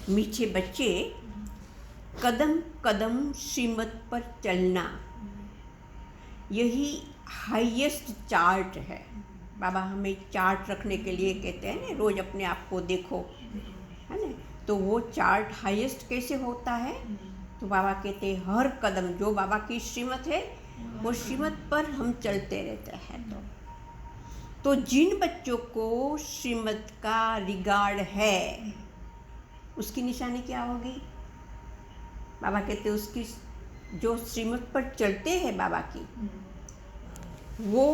मीठे बच्चे, कदम कदम श्रीमत पर चलना, यही हाईएस्ट चार्ट है। बाबा हमें चार्ट रखने के लिए कहते हैं ना, रोज़ अपने आप को देखो, है ना। तो वो चार्ट हाईएस्ट कैसे होता है? तो बाबा कहते हैं हर कदम जो बाबा की श्रीमत है वो श्रीमत पर हम चलते रहते हैं। तो जिन बच्चों को श्रीमत का रिगार्ड है उसकी निशानी क्या होगी? बाबा कहते हैं उसकी जो श्रीमत पर चलते हैं बाबा की, वो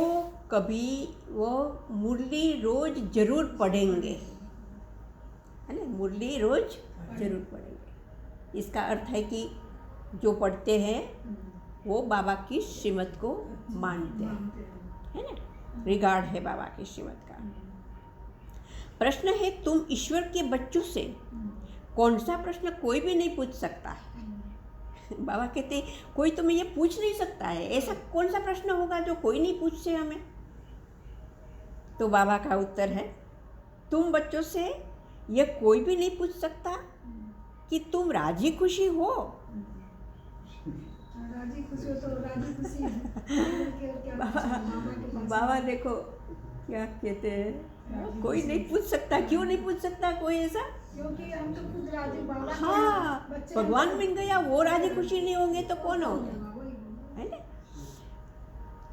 कभी वो मुरली रोज जरूर पढ़ेंगे, है ना। मुरली रोज जरूर पढ़ेंगे। इसका अर्थ है कि जो पढ़ते हैं वो बाबा की श्रीमत को मानते हैं, है ना। रिगार्ड है बाबा की श्रीमत का। प्रश्न है, तुम ईश्वर के बच्चों से कौन सा प्रश्न कोई भी नहीं पूछ सकता है? बाबा कहते हैं कोई तुम्हें ये पूछ नहीं सकता है। ऐसा कौन सा प्रश्न होगा जो कोई नहीं पूछते हमें? तो बाबा का उत्तर है, तुम बच्चों से ये कोई भी नहीं पूछ सकता कि तुम राजी खुशी हो। राजी खुशी हो तो राजी खुशी है। बाबा देखो क्या कहते हैं, कोई नहीं पूछ सकता। क्यों नहीं पूछ सकता कोई ऐसा? क्योंकि हम तो खुद राजी बाबा। हाँ, भगवान मिल गया, वो राजी खुशी नहीं होंगे तो कौन होंगे, है ना।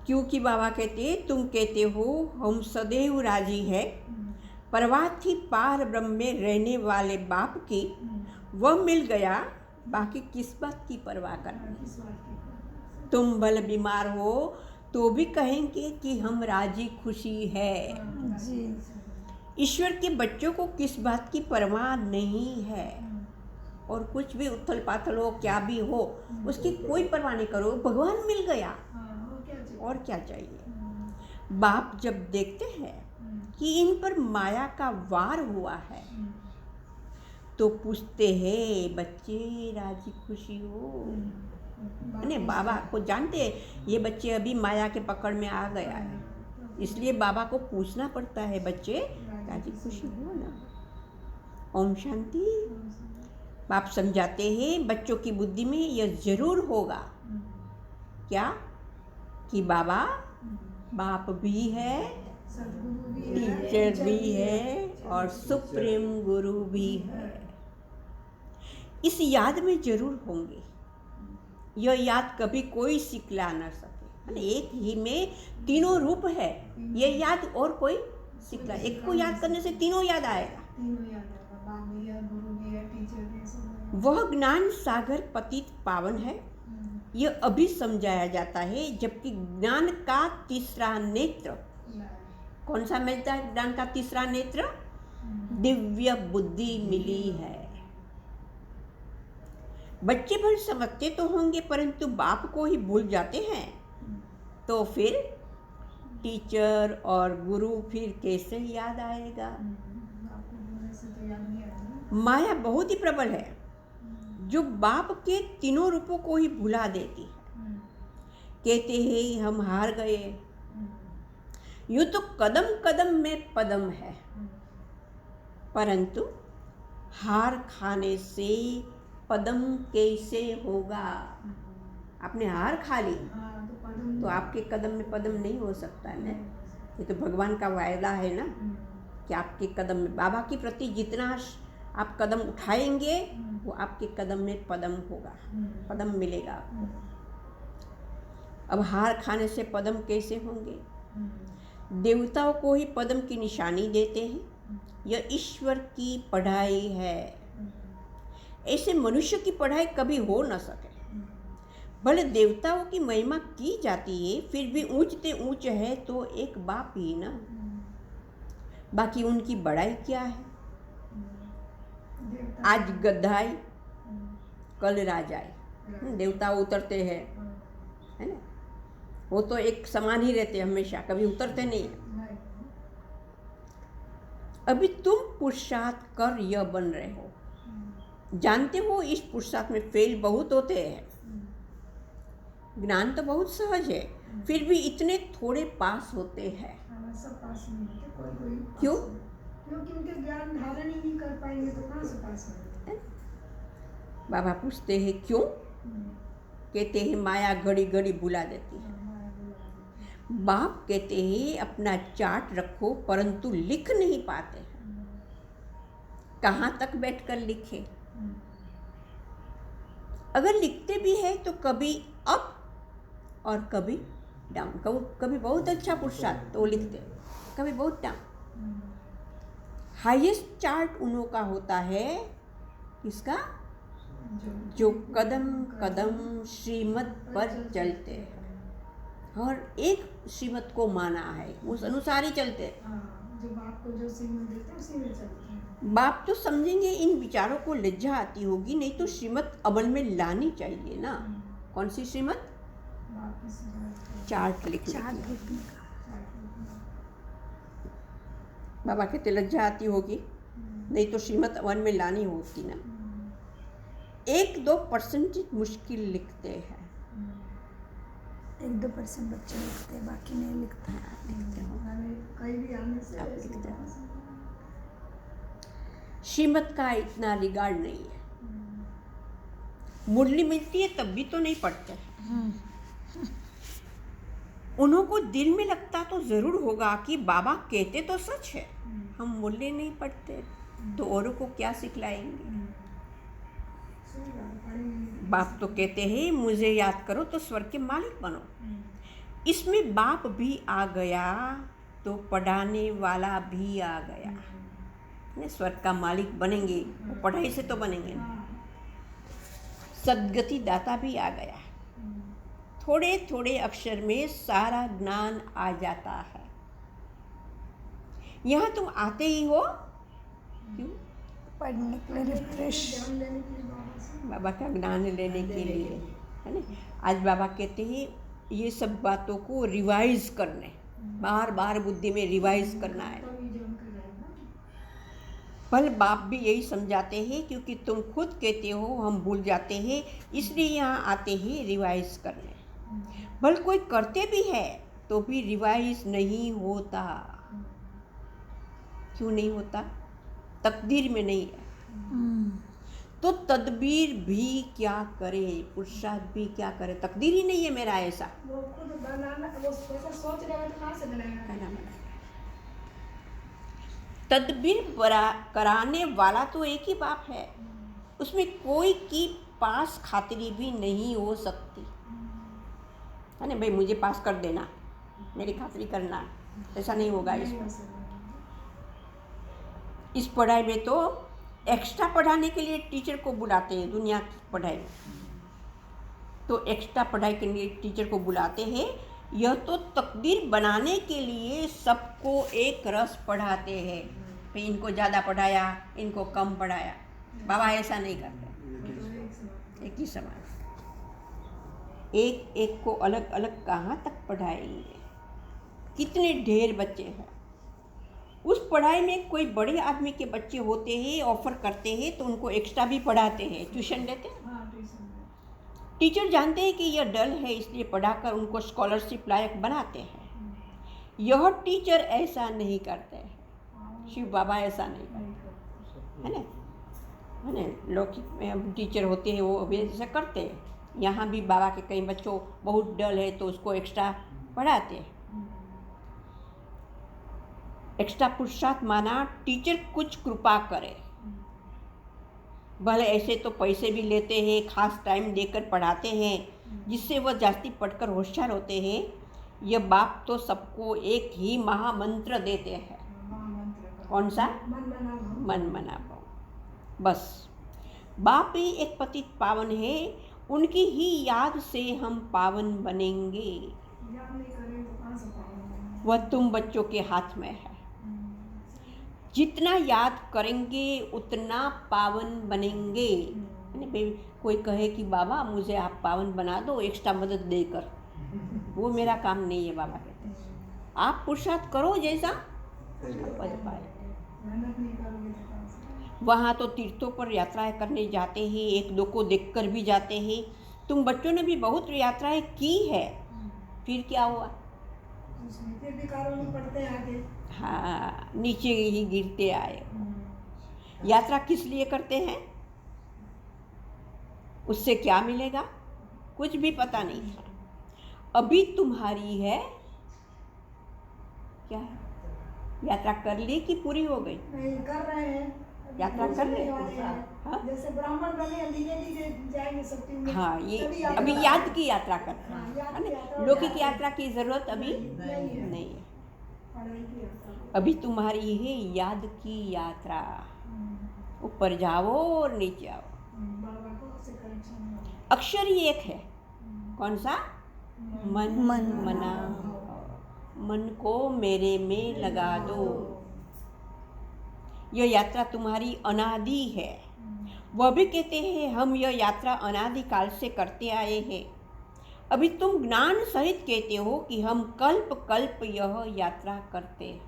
क्योंकि बाबा कहते तुम कहते हो हम सदैव राजी है, परवाह थी पार ब्रह्म में रहने वाले बाप की, वह मिल गया, बाकी किस बात की परवाह करनी। तुम भले बीमार हो तो भी कहेंगे कि हम राजी खुशी है। ईश्वर के बच्चों को किस बात की परवाह नहीं है, और कुछ भी उथल पाथल हो, क्या भी हो, उसकी कोई परवाह नहीं करो। भगवान मिल गया, और क्या चाहिए। बाप जब देखते हैं कि इन पर माया का वार हुआ है तो पूछते हैं बच्चे राजी खुशी हो। नहीं, बाबा को जानते हैं ये बच्चे अभी माया के पकड़ में आ गया है, इसलिए बाबा को पूछना पड़ता है बच्चे राजी खुशी हो ना। ओम शांति। बाप समझाते हैं बच्चों की बुद्धि में यह जरूर होगा क्या कि बाबा बाप भी है, टीचर भी है, और सुप्रीम गुरु भी है। इस याद में जरूर होंगे। यह याद कभी कोई सिखला न सके। एक ही में तीनों रूप है, यह याद और कोई सिखला। एक को याद करने से तीनों याद आएगा। वह ज्ञान सागर पतित पावन है, यह अभी समझाया जाता है। जबकि ज्ञान का तीसरा नेत्र, कौन सा मिलता है? ज्ञान का तीसरा नेत्र दिव्य बुद्धि मिली है। बच्चे भर समझते तो होंगे परंतु बाप को ही भूल जाते हैं, तो फिर टीचर और गुरु फिर कैसे याद आएगा? माया बहुत ही प्रबल है जो बाप के तीनों रूपों को ही भुला देती है। कहते हैं हम हार गए। यूं तो कदम कदम में पदम है, परंतु हार खाने से पदम कैसे होगा? आपने हार खा ली तो आपके कदम में पदम नहीं हो सकता है ना। ये तो भगवान का वायदा है ना कि आपके कदम में बाबा के प्रति जितना आप कदम उठाएंगे वो आपके कदम में पदम होगा, पदम मिलेगा आपको। अब हार खाने से पदम कैसे होंगे? देवताओं को ही पदम की निशानी देते हैं। यह ईश्वर की पढ़ाई है। ऐसे मनुष्य की पढ़ाई कभी हो न सके। भले देवताओं की महिमा की जाती है, फिर भी ऊंचते ऊंच है तो एक बाप ही ना। बाकी उनकी बड़ाई क्या है? आज गधाई कल राजाई। देवता उतरते हैं, है ना, वो तो एक समान ही रहते हमेशा, कभी उतरते नहीं है। अभी तुम पुरुषार्थ कर यह बन रहे हो, जानते हो इस पुरुषार्थ में फेल बहुत होते हैं। ज्ञान तो बहुत सहज है, फिर भी इतने थोड़े पास होते हैं। क्यों? क्योंकि उनके ज्ञान धारण ही नहीं कर पाएंगे तो कहाँ से पास होंगे। बाबा पूछते हैं क्यों? कहते हैं माया घड़ी घड़ी बुला देती है। बाप कहते हैं अपना चार्ट रखो परंतु लिख नहीं पाते हैं। कहाँ तक बैठकर लिखे? अगर लिखते भी है तो कभी अप और कभी डाउन। कभी बहुत अच्छा पुरुषार्थ तो लिखते, कभी बहुत डाउन। हाईएस्ट चार्ट उन्हों का होता है किसका? जो कदम कदम श्रीमत पर चलते हैं और एक श्रीमत को माना है, उस अनुसार ही चलते हैं। जो बाप को जो श्रीमत देते हैं उसी में चलते हैं। बाप तो समझेंगे इन विचारों को लज्जा आती होगी, नहीं तो श्रीमत अमल में लानी चाहिए ना। कौन सी श्रीमत? चार्ट लिखने की। बाबा कहते लज्जा आती होगी, नहीं तो श्रीमत अमल में लानी होती ना। 1-2% मुश्किल लिखते हैं। 1-2% बच्चे लिखते हैं, बाकी नहीं लिखते हैं। कहीं भी आने से लिखते हैं। श्रीमत का इतना रिगार्ड नहीं है। मुरली मिलती है तब भी तो नहीं पढ़ते। उन्हों को दिल में लगता तो जरूर होगा कि बाबा कहते तो सच है, हम मुरली नहीं पढ़ते तो औरों को क्या सिखलाएंगे। बाप तो कहते हैं मुझे याद करो तो स्वर्ग के मालिक बनो। इसमें बाप भी आ गया तो पढ़ाने वाला भी आ गया। स्वर्ग का मालिक बनेंगे, वो पढ़ाई से तो बनेंगे ना। सद्गति दाता भी आ गया। थोड़े थोड़े अक्षर में सारा ज्ञान आ जाता है। यहाँ तुम आते ही हो क्यों? पढ़ने के लिए, रिफ्रेश बाबा का ज्ञान लेने के लिए, है ना। आज बाबा कहते हैं ये सब बातों को रिवाइज करने, बार बार बुद्धि में रिवाइज करना है। पल बाप भी यही समझाते हैं क्योंकि तुम खुद कहते हो हम भूल जाते हैं, इसलिए यहाँ आते हैं रिवाइज करने। भल कोई करते भी है तो भी रिवाइज नहीं होता। क्यों नहीं होता? तकदीर में नहीं है। तो तदबीर भी क्या करे, पुरुषार्थ भी क्या करे, तकदीर ही नहीं है मेरा ऐसा। वो खुद बनाना, वो ऐसा सोच रहे हैं तो कहाँ से बनाएगा? तदबीर कराने वाला तो एक ही बाप है, उसमें कोई की पास खातिरी भी नहीं हो सकती, है ना। भाई मुझे पास कर देना, मेरी खातिरी करना, ऐसा नहीं होगा। इस पढ़ाई में तो एक्स्ट्रा पढ़ाने के लिए टीचर को बुलाते हैं। दुनिया की पढ़ाई में तो एक्स्ट्रा पढ़ाई के लिए टीचर को बुलाते हैं। यह तो तकदीर बनाने के लिए सबको एक रस पढ़ाते हैं। फिर इनको ज़्यादा पढ़ाया, इनको कम पढ़ाया। बाबा ऐसा नहीं करते, एक ही समान। एक एक को अलग अलग कहाँ तक पढ़ाएंगे? कितने ढेर बच्चे हैं। उस पढ़ाई में कोई बड़े आदमी के बच्चे होते हैं, ऑफर करते हैं तो उनको एक्स्ट्रा भी पढ़ाते हैं, ट्यूशन लेते हैं। टीचर जानते हैं कि यह डल है इसलिए पढ़ाकर उनको स्कॉलरशिप लायक बनाते हैं। यह टीचर ऐसा नहीं करते हैं, शिव बाबा ऐसा नहीं करते, है ना। लौकिक टीचर होते हैं वो भी ऐसा करते हैं। यहाँ भी बाबा के कई बच्चों बहुत डल है तो उसको एक्स्ट्रा पढ़ाते हैं। एक्स्ट्रा पुरुषार्थ माना टीचर कुछ कृपा करे। भले ऐसे तो पैसे भी लेते हैं, खास टाइम देकर पढ़ाते हैं जिससे वह जास्ती पढ़कर होशियार होते हैं। यह बाप तो सबको एक ही महामंत्र देते हैं। कौन सा? मन मना पाओ। बस बाप ही एक पतित पावन है, उनकी ही याद से हम पावन बनेंगे। वह तुम बच्चों के हाथ में है। जितना याद करेंगे उतना पावन बनेंगे। कोई कहे कि बाबा मुझे आप पावन बना दो एक्स्ट्रा मदद देकर, वो मेरा काम नहीं है। बाबा कहते हैं आप पुरुषार्थ करो जैसा पद पाए। वहाँ तो तीर्थों पर यात्राएं करने जाते हैं, एक दो को देखकर भी जाते हैं। तुम बच्चों ने भी बहुत यात्राएं की है, फिर क्या हुआ? फिर भी कारों में पड़ते आगे। हाँ, नीचे ही गिरते आए। यात्रा किस लिए करते हैं? उससे क्या मिलेगा? कुछ भी पता नहीं था। अभी तुम्हारी है क्या है? यात्रा कर ली कि पूरी हो गई? नहीं, कर रहे हैं। यात्रा कर रहे हैं? वाले हैं। हाँ? जैसे ब्राह्मण बने, धीरे धीरे जाएंगे सब टीम में। हाँ, ये तभी अभी याद की यात्रा करते हाँ, हैं, याद है की ना? यात्रा। लौकिक यात्रा की जरूरत अभी नहीं है। नहीं है। पढ़ाई की यात्रा। अभी तुम्हारी है याद की यात्रा। ऊपर जाओ और नीचे आओ। बाबा को से कनेक्शन। अक्षर ही एक है। कौन सा? मन। मना। मन को मेरे में लगा दो। यह यात्रा तुम्हारी अनादि है। वह भी कहते हैं हम यह यात्रा अनादि काल से करते आए हैं। अभी तुम ज्ञान सहित कहते हो कि हम कल्प कल्प यह यात्रा करते हैं।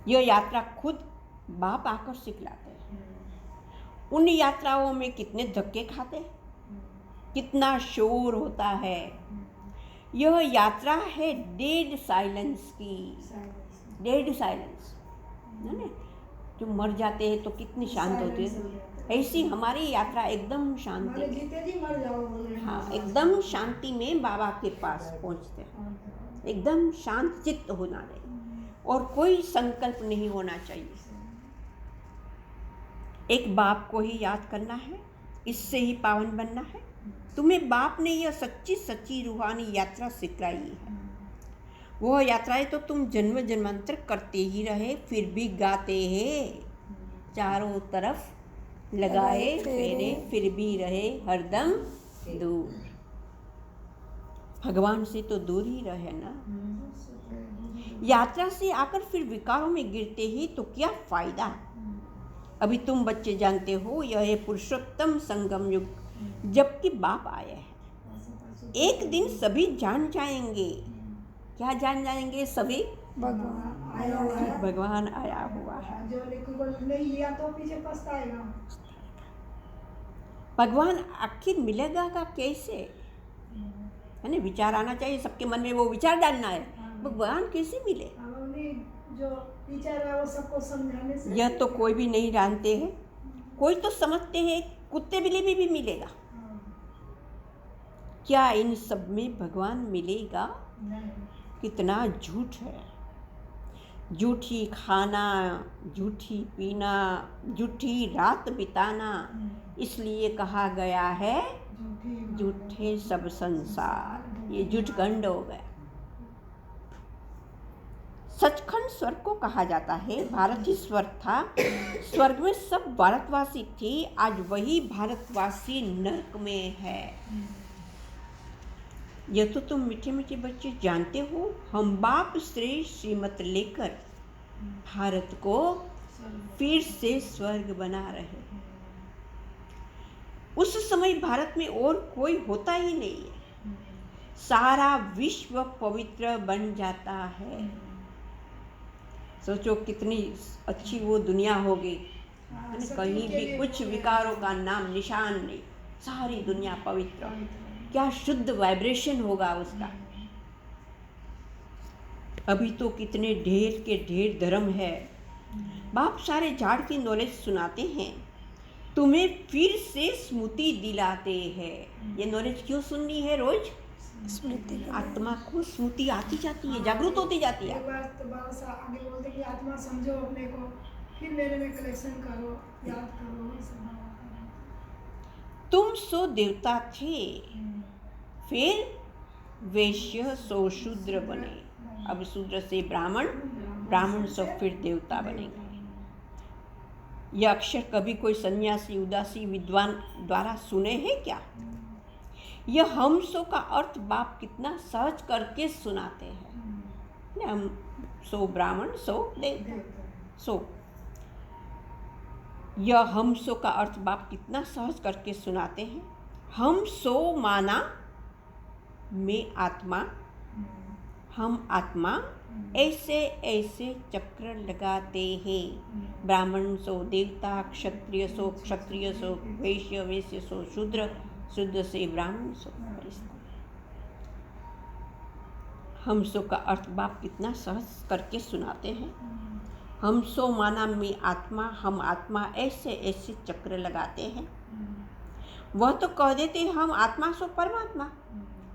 यह यात्रा खुद बाप आकर सिखलाते हैं। उन यात्राओं में कितने धक्के खाते हैं, कितना शोर होता है। यह यात्रा है डेड साइलेंस की। डेड साइलेंस, है ना? जो मर जाते हैं तो कितनी शांत होती है, ऐसी हमारी यात्रा एकदम शांति में। जीते जी मर जाओ बोले। हाँ, एकदम शांति में बाबा के पास पहुँचते हैं। एकदम शांत चित्त होना चाहिए और कोई संकल्प नहीं होना चाहिए। एक बाप को ही याद करना है, इससे ही पावन बनना है। तुम्हें बाप ने यह सच्ची सच्ची रूहानी यात्रा सिखलाई है। वह यात्राएं तो तुम जन्म जन्मांतर करते ही रहे, फिर भी गाते हैं चारों तरफ लगाए फेरे, फिर भी रहे हरदम दूर। भगवान से तो दूर ही रहे ना। यात्रा से आकर फिर विकारों में गिरते ही तो क्या फायदा? अभी तुम बच्चे जानते हो यह है पुरुषोत्तम संगम युग, जबकि बाप आए हैं। एक दिन सभी जान जाएंगे। क्या जान जाएंगे? सभी भगवान आया हुआ है। भगवान आया हुआ है। जो लेकिन नहीं लिया तो पीछे पछताएगा। भगवान आखिर मिलेगा का कैसे, है ना? विचार आना चाहिए सबके मन में, वो विचार डालना है भगवान कैसे मिले। जो टीचर है वो सबको समझाने से यह तो कोई भी नहीं जानते हैं। कोई तो समझते हैं कुत्ते बिल्ली में भी मिलेगा। क्या इन सब में भगवान मिलेगा? कितना झूठ है। झूठी खाना, झूठी पीना, झूठी रात बिताना, इसलिए कहा गया है झूठे सब संसार। ये झूठ गंड हो गया। सचखंड स्वर्ग को कहा जाता है। भारत ही स्वर्ग था। स्वर्ग में सब भारतवासी थे, आज वही भारतवासी नरक में है। यह तो तुम मीठे मीठे बच्चे जानते हो। हम बाप श्रेष्ठ श्रीमत लेकर भारत को फिर से स्वर्ग बना रहे हैं। उस समय भारत में और कोई होता ही नहीं है। सारा विश्व पवित्र बन जाता है। सोचो कितनी अच्छी वो दुनिया होगी, कहीं भी कुछ विकारों का नाम निशान नहीं, सारी दुनिया पवित्र। क्या शुद्ध वाइब्रेशन होगा उसका। अभी तो कितने ढेर के ढेर धर्म है। बाप सारे झाड़ की नॉलेज सुनाते हैं, तुम्हें फिर से स्मृति दिलाते हैं। ये नॉलेज क्यों सुननी है? रोज स्मृति आत्मा को स्मृति आती जाती है, जागृत होती जाती है। एक बार तो बाबा साहब आगे बोलते कि आत्मा समझो अपने को, फिर मेरे में कलेक्शन करो, याद करो, ये सब बाबा का। तुम सो देवता थे, फिर वैश्य सो शूद्र बने, अब शूद्र से ब्राह्मण, ब्राह्मण सो फिर देवता बनेंगे। यह अक्षर कभी कोई सन्यासी उदासी विद्वान द्वारा सुने हैं क्या? यह हम सो का अर्थ बाप कितना सहज करके सुनाते हैं। हम सो ब्राह्मण सो देवता। सो यह हम सो का अर्थ बाप कितना सहज करके सुनाते हैं। हम सो माना मैं आत्मा, हम आत्मा ऐसे ऐसे चक्र लगाते हैं। ब्राह्मण सो देवता, क्षत्रिय सो क्षत्रिय सो वैश्य, वैश्य सो शूद्र, शुद्ध से ब्राह्मण सो फरिश्ता। हमसो का अर्थ बाप कितना सहज करके सुनाते हैं। हमसो माना में आत्मा, हम आत्मा, ऐसे ऐसे चक्र लगाते हैं। वह तो कह देते हैं हम आत्मा सो परमात्मा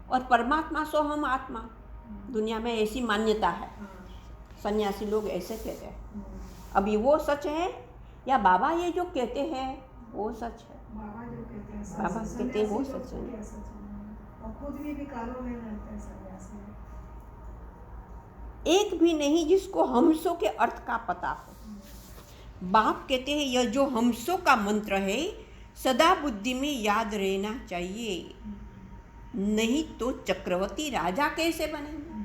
और परमात्मा सो हम आत्मा। दुनिया में ऐसी मान्यता है, सन्यासी लोग ऐसे कहते हैं। अब ये वो सच है या बाबा ये जो कहते हैं वो सच है? बाबा जो कहते हैं बाबा कहते हैं वो सच है। और खुद भी विकारों में रहते हैं सन्यासी। एक भी नहीं जिसको हमसो के अर्थ का पता हो। बाप कहते हैं यह जो हमसो का मंत्र है सदा बुद्धि में याद रहना चाहिए, नहीं तो चक्रवर्ती राजा कैसे बनेंगे।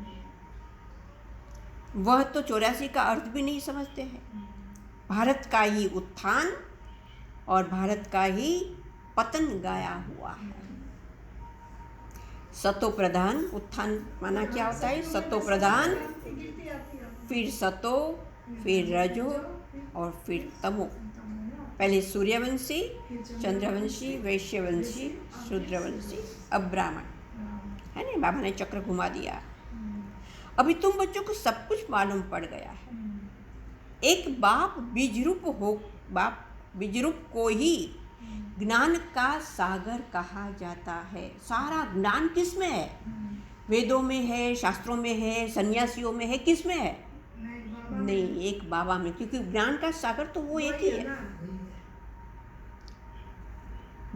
वह तो 84 का अर्थ भी नहीं समझते हैं। भारत का ही उत्थान और भारत का ही पतन गाया हुआ है। सतो प्रधान उत्थान माना क्या होता है? सतो प्रधान, फिर सतो, फिर रजो और फिर तमो। पहले सूर्यवंशी, चंद्रवंशी, वैश्यवंशी, शूद्रवंशी, अब ब्राह्मण, है ना। बाबा ने चक्र घुमा दिया। अभी तुम बच्चों को सब कुछ मालूम पड़ गया है। एक बाप बीजरूप को ही ज्ञान का सागर कहा जाता है। सारा ज्ञान किस में है? वेदों में है, शास्त्रों में है, सन्यासियों में है, किस में है? नहीं, एक बाबा में, क्योंकि ज्ञान का सागर तो वो एक ही है।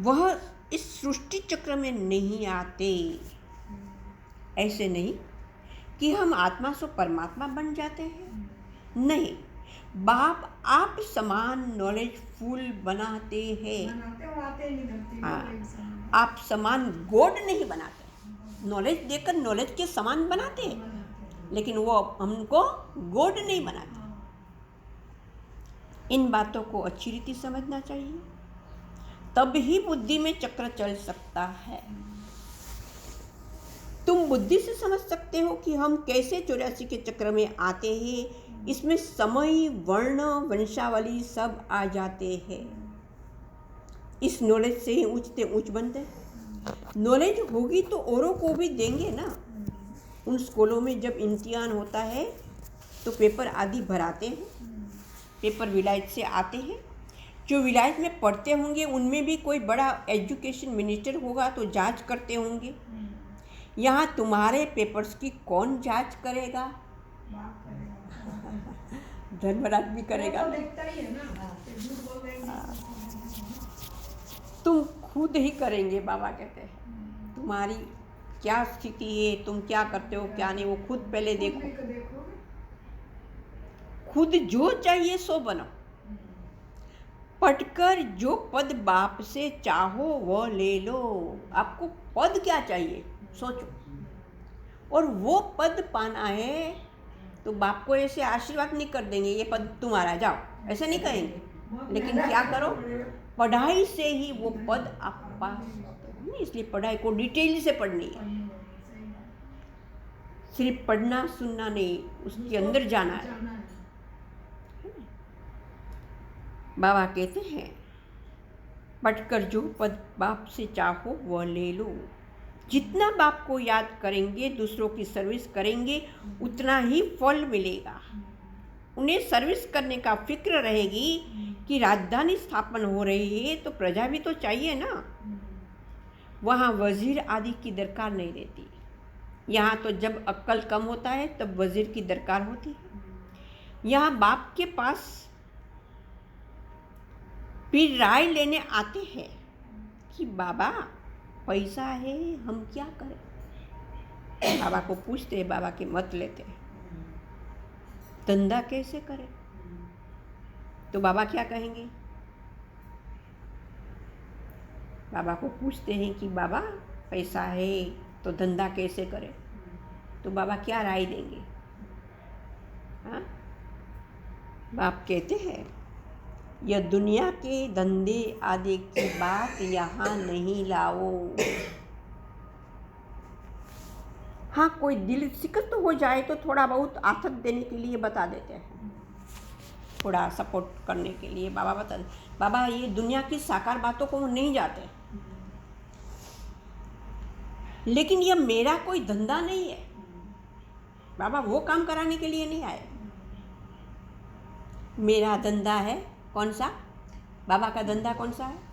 वह इस सृष्टि चक्र में नहीं आते। ऐसे नहीं कि हम आत्मा से परमात्मा बन जाते हैं, नहीं। बाप आप समान नॉलेज फुल बनाते हैं। हाँ, आप समान गॉड नहीं बनाते। नॉलेज देकर नॉलेज के समान बनाते हैं, लेकिन वो हमको गॉड नहीं बनाते। इन बातों को अच्छी रीति समझना चाहिए, तब ही बुद्धि में चक्र चल सकता है। तुम बुद्धि से समझ सकते हो कि हम कैसे 84 के चक्र में आते हैं। इसमें समय, वर्ण, वंशावली सब आ जाते हैं। इस नॉलेज से ही ऊंचते ऊंच बनते हैं। नॉलेज होगी तो औरों को भी देंगे ना। उन स्कूलों में जब इम्तिहान होता है तो पेपर आदि भराते हैं। पेपर विलायत से आते हैं। जो विलायत में पढ़ते होंगे उनमें भी कोई बड़ा एजुकेशन मिनिस्टर होगा तो जांच करते होंगे। यहाँ तुम्हारे पेपर्स की कौन जांच करेगा? धर्मराज भी करेगा। तुम खुद ही करेंगे, बाबा कहते हैं। तुम्हारी क्या स्थिति है, तुम क्या करते हो क्या नहीं, वो खुद पहले देखो। खुद जो चाहिए सो बनो। पढ़कर जो पद बाप से चाहो वो ले लो। आपको पद क्या चाहिए सोचो, और वो पद पाना है तो बाप को ऐसे आशीर्वाद नहीं कर देंगे ये पद तुम्हारा, जाओ, ऐसे नहीं कहेंगे। लेकिन क्या करो, पढ़ाई से ही वो पद आप पास नहीं। इसलिए पढ़ाई को डिटेल से पढ़नी है। सिर्फ पढ़ना सुनना नहीं, उसके अंदर जाना है। बाबा कहते हैं पढ़कर जो पद बाप से चाहो वह ले लो। जितना बाप को याद करेंगे, दूसरों की सर्विस करेंगे, उतना ही फल मिलेगा। उन्हें सर्विस करने का फिक्र रहेगी कि राजधानी स्थापन हो रही है तो प्रजा भी तो चाहिए ना। वहाँ वजीर आदि की दरकार नहीं रहती। यहाँ तो जब अक्ल कम होता है तब वजीर की दरकार होती है। यहाँ बाप के पास फिर राय लेने आते हैं कि बाबा पैसा है, हम क्या करें। बाबा को पूछते हैं, बाबा के मत लेते हैं, धंधा कैसे करें। तो बाबा क्या कहेंगे? बाबा को पूछते हैं कि बाबा पैसा है तो धंधा कैसे करें। तो बाबा क्या राय देंगे? हाँ, बाप कहते हैं यह दुनिया के धंधे आदि की बात यहाँ नहीं लाओ। हाँ, कोई दिल सिकत हो जाए तो थोड़ा बहुत आथत देने के लिए बता देते हैं, थोड़ा सपोर्ट करने के लिए बाबा बता देते। बाबा ये दुनिया की साकार बातों को नहीं जाते। लेकिन यह मेरा कोई धंधा नहीं है, बाबा वो काम कराने के लिए नहीं आए। मेरा धंधा है कौन सा? बाबा का धंधा कौन सा है?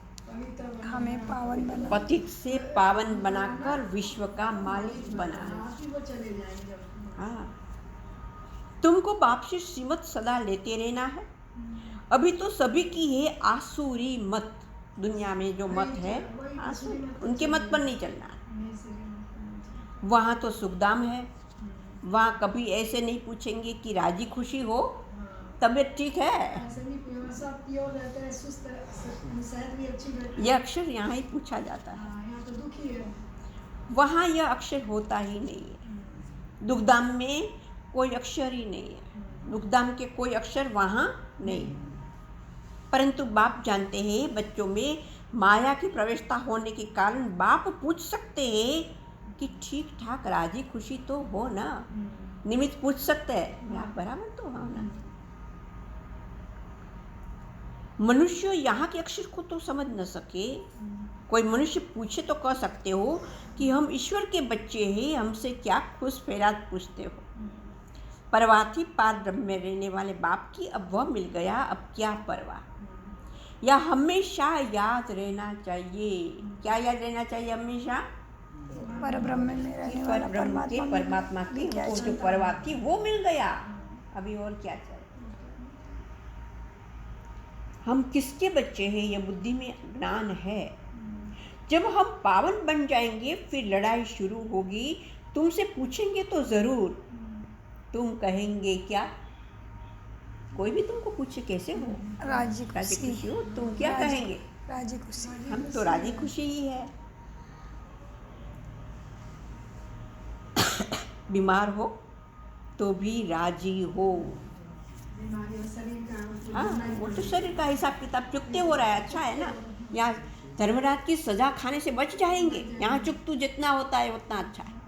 हमें पावन बना। पतित से पावन बनाकर विश्व का मालिक बनाना। हाँ, तुमको बाप से श्रीमत सदा लेते रहना है। अभी तो सभी की है आसुरी मत। दुनिया में जो मत है आसुरी, उनके मत पर नहीं चलना। वहाँ तो सुखदाम है, वहाँ कभी ऐसे नहीं पूछेंगे कि राजी खुशी हो, तबीयत ठीक है। यह अक्षर यहाँ ही पूछा जाता है, वहाँ यह अक्षर होता ही नहीं है। दुखदाम में कोई अक्षर ही नहीं है, दुखदाम के कोई अक्षर वहाँ नहीं है। परंतु बाप जानते हैं बच्चों में माया की प्रवेशता होने के कारण बाप पूछ सकते हैं कि ठीक ठाक राजी खुशी तो हो ना। निमित्त पूछ सकते हैं, आप बराबर तो हो ना। मनुष्य यहाँ के अक्षर को तो समझ न सके। कोई मनुष्य पूछे तो कह सकते हो कि हम ईश्वर के बच्चे हैं, हमसे क्या खुश फैरात पूछते हो। परवाथी पार ब्रह्म में रहने वाले बाप की अब वह मिल गया, अब क्या परवाह। या हमेशा याद रहना चाहिए। क्या याद रहना चाहिए हमेशा? पर ब्रह्म में रहने वाला परमात्मा की वो जो परवाह थी वो मिल गया, अभी और क्या चाहिए। हम किसके बच्चे हैं यह बुद्धि में ज्ञान है। जब हम पावन बन जाएंगे फिर लड़ाई शुरू होगी। तुमसे पूछेंगे तो जरूर, तुम कहेंगे क्या? कोई भी तुमको पूछे कैसे हो, राजी खुशी हो, तुम क्या कहेंगे? राजी खुशी। हम तो राजी खुशी ही है। बीमार हो तो भी राजी हो। हाँ, वो तो शरीर का हिसाब किताब चुकते हो रहा है, अच्छा है ना। यहाँ धर्मराज की सजा खाने से बच जाएंगे, यहाँ चुकतू जितना होता है उतना अच्छा है।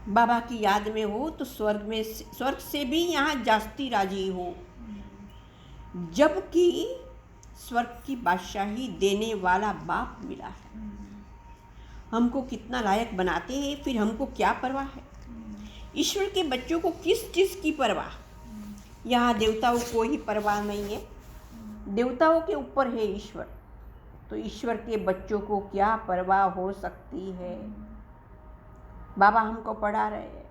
बाबा की याद में हो तो स्वर्ग से भी यहाँ जास्ती राजी हो। जबकि स्वर्ग की बादशाही देने वाला बाप मिला है। हमको कितना लायक बनाते हैं, फिर हमको क्या परवाह है। ईश्वर के बच्चों को किस चीज़ की परवाह? यहाँ देवताओं को ही परवाह नहीं है, देवताओं के ऊपर है ईश्वर, तो ईश्वर के बच्चों को क्या परवाह हो सकती है। बाबा हमको पढ़ा रहे हैं,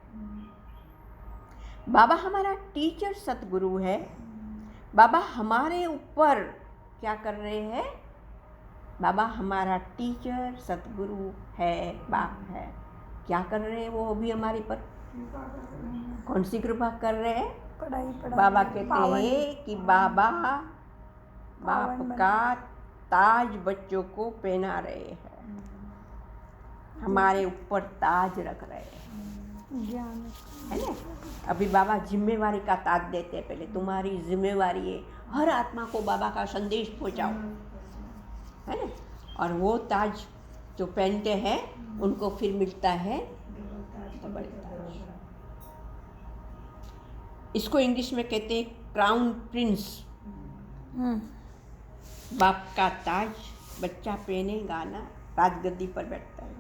बाबा हमारा टीचर सतगुरु है। बाबा हमारे ऊपर क्या कर रहे हैं? बाबा हमारा टीचर सतगुरु है, बाप है। क्या कर रहे हैं वो भी हमारे पर? कौन सी कृपा कर रहे हैं? पढ़ाई। बाबा कहते हैं कि बाबा बाप का ताज बच्चों को पहना रहे हैं, हमारे ऊपर ताज रख रहे हैं, ज्ञान है ना। अभी बाबा जिम्मेवारी का ताज देते हैं। पहले तुम्हारी जिम्मेवारी है हर आत्मा को बाबा का संदेश पहुंचाओ, है ना। और वो ताज जो पहनते हैं उनको फिर मिलता है डबल ताज। इसको इंग्लिश में कहते हैं क्राउन प्रिंस। बाप का ताज बच्चा पहनेगा ना, राजगद्दी पर बैठता है।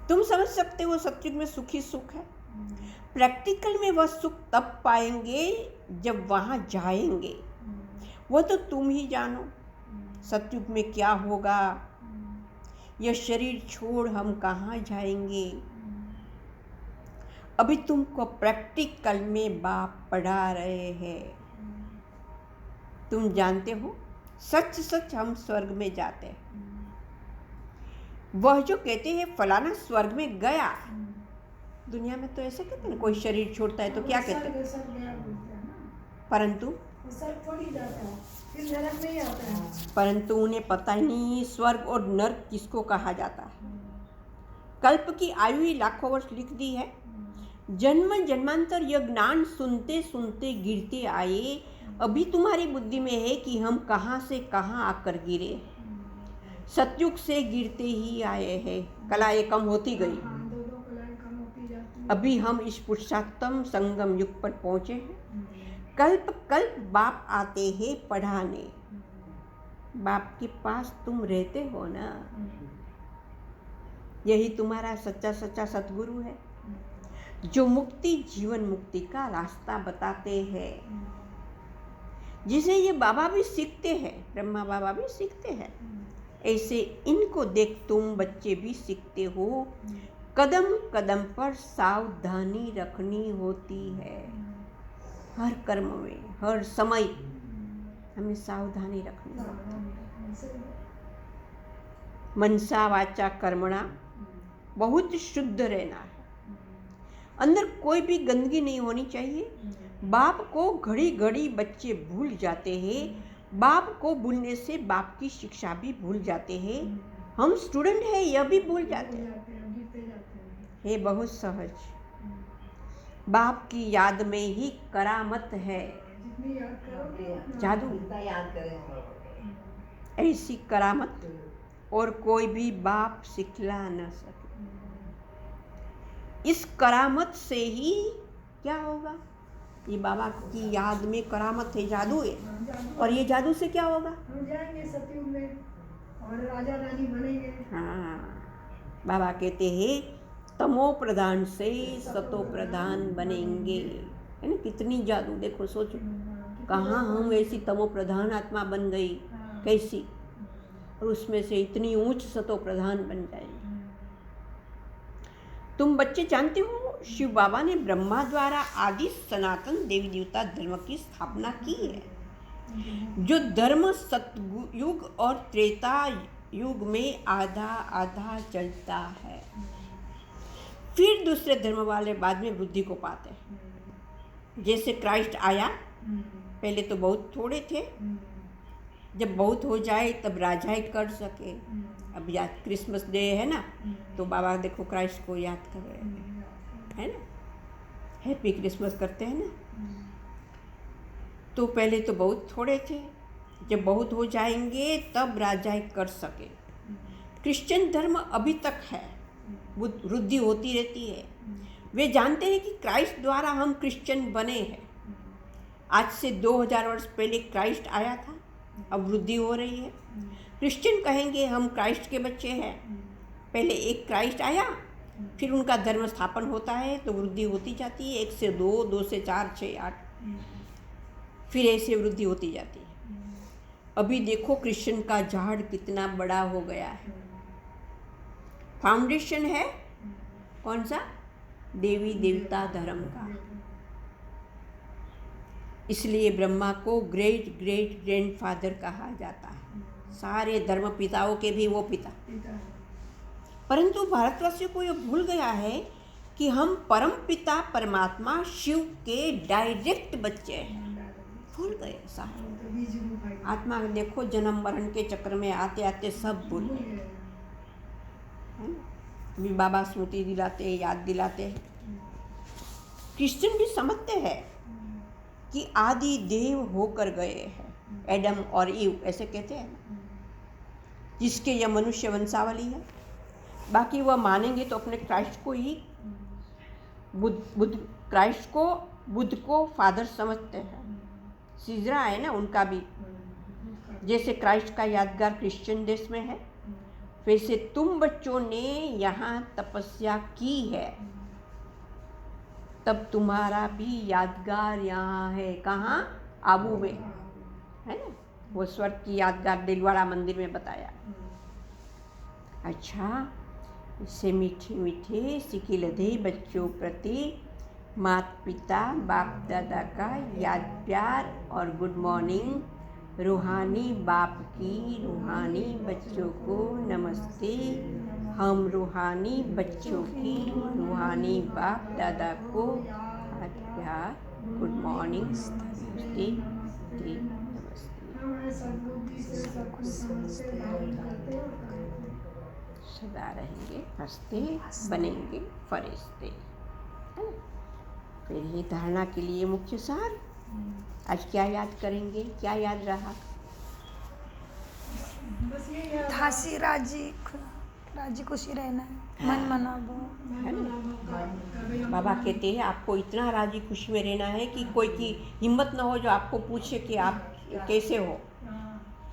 तुम समझ सकते हो सत्युग में सुखी सुख है। प्रैक्टिकल में वह सुख तब पाएंगे जब वहाँ जाएंगे, वो तो तुम ही जानो। सत्युग में क्या होगा, यह शरीर छोड़ हम कहाँ जाएंगे। अभी तुमको प्रैक्टिकल में बाप पढ़ा रहे हैं। तुम जानते हो सच सच हम स्वर्ग में जाते हैं। वह जो कहते हैं फलाना स्वर्ग में गया, दुनिया में तो ऐसे कहते हैं, कोई शरीर छोड़ता है तो क्या कहते हैं, परंतु परंतु उन्हें पता ही नहीं स्वर्ग और नर्क किसको कहा जाता है। कल्प की आयु ही लाखों वर्ष लिख दी है। जन्म जन्मांतर यह ज्ञान सुनते सुनते गिरते आए। अभी तुम्हारी बुद्धि में है कि हम कहाँ से कहाँ आकर गिरे। सतयुग से गिरते ही आए हैं, कलाएं कम होती गई। अभी हम इस पुरुषोत्तम संगम युग पर पहुँचे हैं। कल्प कल्प बाप आते हैं पढ़ाने। बाप के पास तुम रहते हो ना, यही तुम्हारा सच्चा सच्चा सतगुरु है, जो मुक्ति जीवन मुक्ति का रास्ता बताते हैं, जिसे ये बाबा भी सीखते हैं, ब्रह्मा बाबा भी सीखते हैं। ऐसे इनको देख तुम बच्चे भी सीखते हो। कदम कदम पर सावधानी रखनी होती है। हर कर्म में, हर समय हमें सावधानी रखनी होती है। मनसा वाचा कर्मणा, बहुत शुद्ध रहना है। अंदर कोई भी गंदगी नहीं होनी चाहिए। बाप को घड़ी घड़ी बच्चे भूल जाते हैं। बाप को भूलने से बाप की शिक्षा भी भूल जाते हैं। हम स्टूडेंट हैं, यह भी भूल जाते हैं। ये बहुत सहज। बाप की याद में ही करामत है, जादू। ऐसी करामत और कोई भी बाप सिखला न सके। इस करामत से ही क्या होगा? ये बाबा की याद में करामत है, जादू है। और ये जादू से क्या होगा? हम जाएंगे सतयुग में और राजा रानी बनेंगे। हाँ, बाबा कहते हैं तमो प्रधान से सतो प्रधान बनेंगे। है ना? कितनी जादू, देखो सोचो, कहाँ हम ऐसी तमो प्रधान आत्मा बन गई, कैसी, और उसमें से इतनी ऊंच सतो प्रधान बन जाएंगे। तुम बच्चे जानते हो, शिव बाबा ने ब्रह्मा द्वारा आदि सनातन देवी देवता धर्म की स्थापना की है, जो धर्म सतयुग और त्रेता युग में आधा आधा चलता है। फिर दूसरे धर्म वाले बाद में वृद्धि को पाते हैं। जैसे क्राइस्ट आया, पहले तो बहुत थोड़े थे, जब बहुत हो जाए तब राजाई कर सके। अब याद क्रिसमस डे है ना, तो बाबा देखो क्राइस्ट को याद कर रहे हैं, है ना, हैप्पी क्रिसमस करते हैं ना। तो पहले तो बहुत थोड़े थे, जब बहुत हो जाएंगे तब राजाई कर सके। क्रिश्चियन धर्म अभी तक है, वृद्धि होती रहती है। वे जानते हैं कि क्राइस्ट द्वारा हम क्रिश्चियन बने हैं। आज से 2000 वर्ष पहले क्राइस्ट आया था, अब वृद्धि हो रही है। क्रिश्चियन कहेंगे हम क्राइस्ट के बच्चे हैं। पहले एक क्राइस्ट आया, फिर उनका धर्म स्थापन होता है, तो वृद्धि होती जाती है, 1 से 2, 2 से 4, 6, 8, फिर ऐसे वृद्धि होती जाती है। अभी देखो क्रिश्चियन का झाड़ कितना बड़ा हो गया है। फाउंडेशन है कौन सा? देवी देवता धर्म का। इसलिए ब्रह्मा को ग्रेट ग्रेट ग्रैंडफादर कहा जाता है, सारे धर्म पिताओं के भी वो पिता। परंतु भारतवासियों को यह भूल गया है कि हम परम पिता परमात्मा शिव के डायरेक्ट बच्चे हैं। भूल गए सारे। आत्मा देखो जन्म मरण के चक्र में आते आते सब भूल गए। अभी बाबा स्मृति दिलाते हैं, याद दिलाते हैं। क्रिश्चियन भी समझते हैं कि आदि देव होकर गए हैं, एडम और ईव ऐसे कहते हैं, जिसके यह मनुष्य वंशावली है। बाकी वह मानेंगे तो अपने क्राइस्ट को ही क्राइस्ट को बुद्ध को फादर समझते हैं। सीजरा है ना उनका भी, जैसे क्राइस्ट का यादगार क्रिश्चियन देश में है, वैसे तुम बच्चों ने यहाँ तपस्या की है, तब तुम्हारा भी यादगार यहाँ है। कहाँ? आबू में, है ना, वो स्वर्ग की यादगार दिलवाड़ा मंदिर में बताया। अच्छा, इससे मीठे मीठे सिकिलधे बच्चों प्रति माता पिता बाप दादा का याद प्यार और गुड मॉर्निंग। रूहानी बाप की रूहानी बच्चों को नमस्ते। हम रूहानी बच्चों की रूहानी बाप दादा को याद प्यार गुड मॉर्निंग नमस्ते सदा रहेंगे हंसते, बनेंगे फरिश्ते। फिर ये धारणा के लिए मुख्य सार, आज क्या याद करेंगे? क्या याद रहा? हंसी राजी खुशी रहना है, मन मनाबो, है ना? बाबा कहते हैं आपको इतना राजी खुशी में रहना है कि कोई की हिम्मत ना हो जो आपको पूछे कि आप कैसे हो,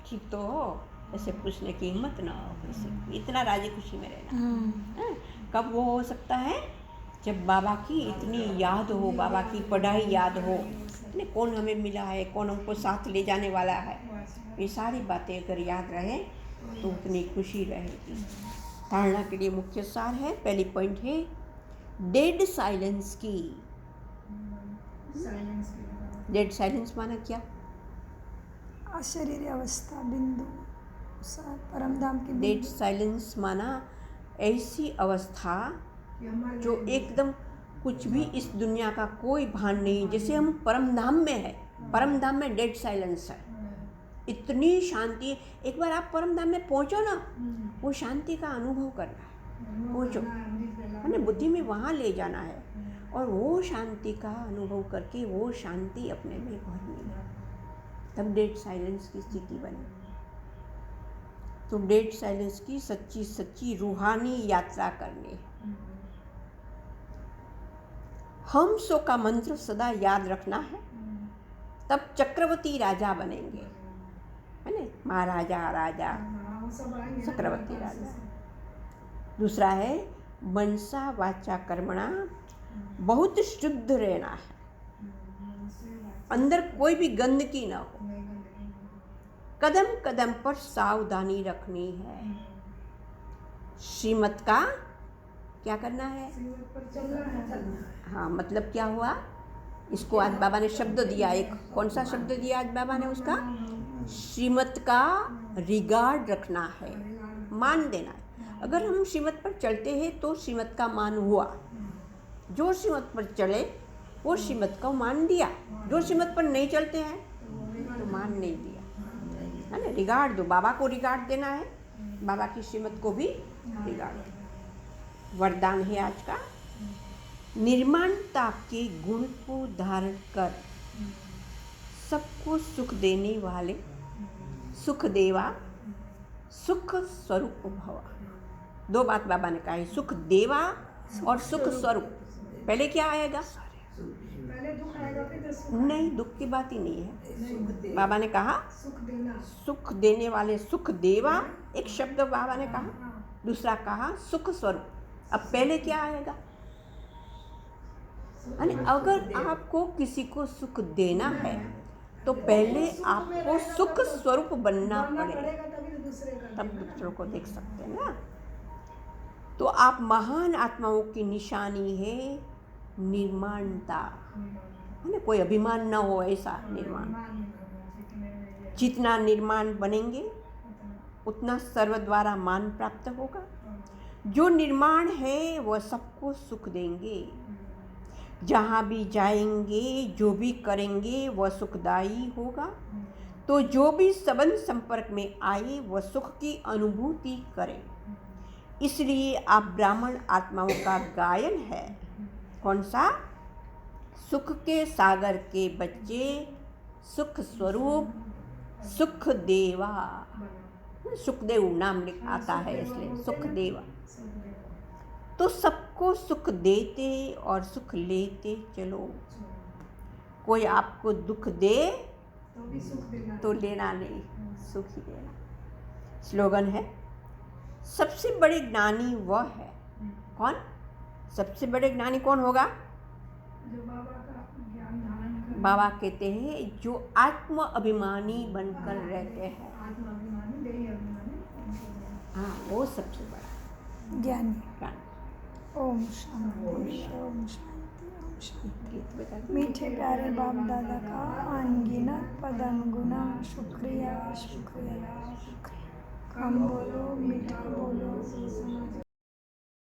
ठीक तो हो, ऐसे पूछने की हिम्मत ना हो किसी की, इतना राजी खुशी में रहना। हम्म, कब वो हो सकता है? जब बाबा की इतनी याद हो, बाबा की पढ़ाई याद हो, नहीं कौन हमें मिला है, कौन हमको साथ ले जाने वाला है, ये सारी बातें अगर याद रहे तो उतनी खुशी रहेगी। धारणा के लिए मुख्य सार है, पहली पॉइंट है डेड साइलेंस की। डेड साइलेंस माना क्या? अशरीरी अवस्था बिंदु परम धाम की डेड बिंदु। साइलेंस माना ऐसी अवस्था जो एकदम कुछ भी इस दुनिया का कोई भान नहीं, जैसे हम परम धाम में है, परम धाम में डेड साइलेंस है, इतनी शांति। एक बार आप परम धाम में पहुंचो ना, वो शांति का अनुभव करना है, पहुंचो, हमें बुद्धि में वहाँ ले जाना है और वो शांति का अनुभव करके वो शांति अपने में भरनी है, तब डेड साइलेंस की स्थिति बने। तो डेड साइलेंस की सच्ची सच्ची रूहानी यात्रा करनी है। हम सो का मंत्र सदा याद रखना है, तब चक्रवर्ती राजा बनेंगे, है ना, महाराजा राजा चक्रवर्ती राजा। दूसरा है मनसा वाचा कर्मणा, बहुत शुद्ध रहना है, अंदर कोई भी गंदगी ना हो, कदम कदम पर सावधानी रखनी है। श्रीमत का क्या करना है? हाँ, मतलब क्या हुआ? इसको आज बाबा ने शब्द दिया, एक कौन सा शब्द दिया आज बाबा ने? उसका श्रीमत का रिगार्ड रखना है, मान देना है। अगर हम श्रीमत पर चलते हैं तो श्रीमत का मान हुआ, जो श्रीमत पर चले वो श्रीमत का मान दिया, जो श्रीमत पर नहीं चलते हैं तो मान नहीं दिया, है ना। रिगार्ड दो, बाबा को रिगार्ड देना है, बाबा की श्रीमत को भी रिगार्ड। वरदान है आज का, निर्माणता के गुण को धारण कर सबको सुख देने वाले सुख देवा सुख स्वरूप भवा। दो बात बाबा ने कहा है, सुख देवा और सुख स्वरूप। पहले क्या आएगा? पहले दुख आएगा फिर सुख। नहीं, दुख की बात ही नहीं है। बाबा ने कहा सुख देना, सुख देने वाले सुख देवा, एक शब्द बाबा ने कहा, दूसरा कहा सुख स्वरूप। अब पहले क्या आएगा? यानी अगर आपको किसी को सुख देना है तो पहले आपको सुख स्वरूप बनना पड़ेगा, तब दूसरों को देख सकते हैं ना। तो आप महान आत्माओं की निशानी है निर्माणता, है ना, कोई अभिमान न हो, ऐसा निर्माण। जितना निर्माण बनेंगे उतना सर्व द्वारा मान प्राप्त होगा। जो निर्माण है वह सबको सुख देंगे, जहाँ भी जाएंगे जो भी करेंगे वह सुखदायी होगा। तो जो भी संबंध संपर्क में आए वह सुख की अनुभूति करे। इसलिए आप ब्राह्मण आत्माओं का गायन है, कौन सा? सुख के सागर के बच्चे, सुख स्वरूप सुख देवा। सुखदेव नाम आता है इसलिए सुख देवा। तो सबको सुख देते और सुख लेते चलो। कोई आपको दुख दे तो लेना नहीं, सुख ही देना। स्लोगन है, सबसे बड़े ज्ञानी वह है कौन? सबसे बड़े ज्ञानी कौन होगा? जो बाबा का ज्ञान धारण कर, बाबा कहते हैं जो आत्म अभिमानी बनकर रहते हैं, आत्माभिमानी, देही अभिमानी, हाँ, वो सबसे बड़ा ज्ञानी। ज्ञान। ओम शांति, ओम शांति, ओम शांति। गीत बता दो। मीठे प्यारे बाप दादा का अनगिनत पदनुगुना शुक्रिया शुक्रिया शुक्रिया। कम बोलो, मीठा बोलो,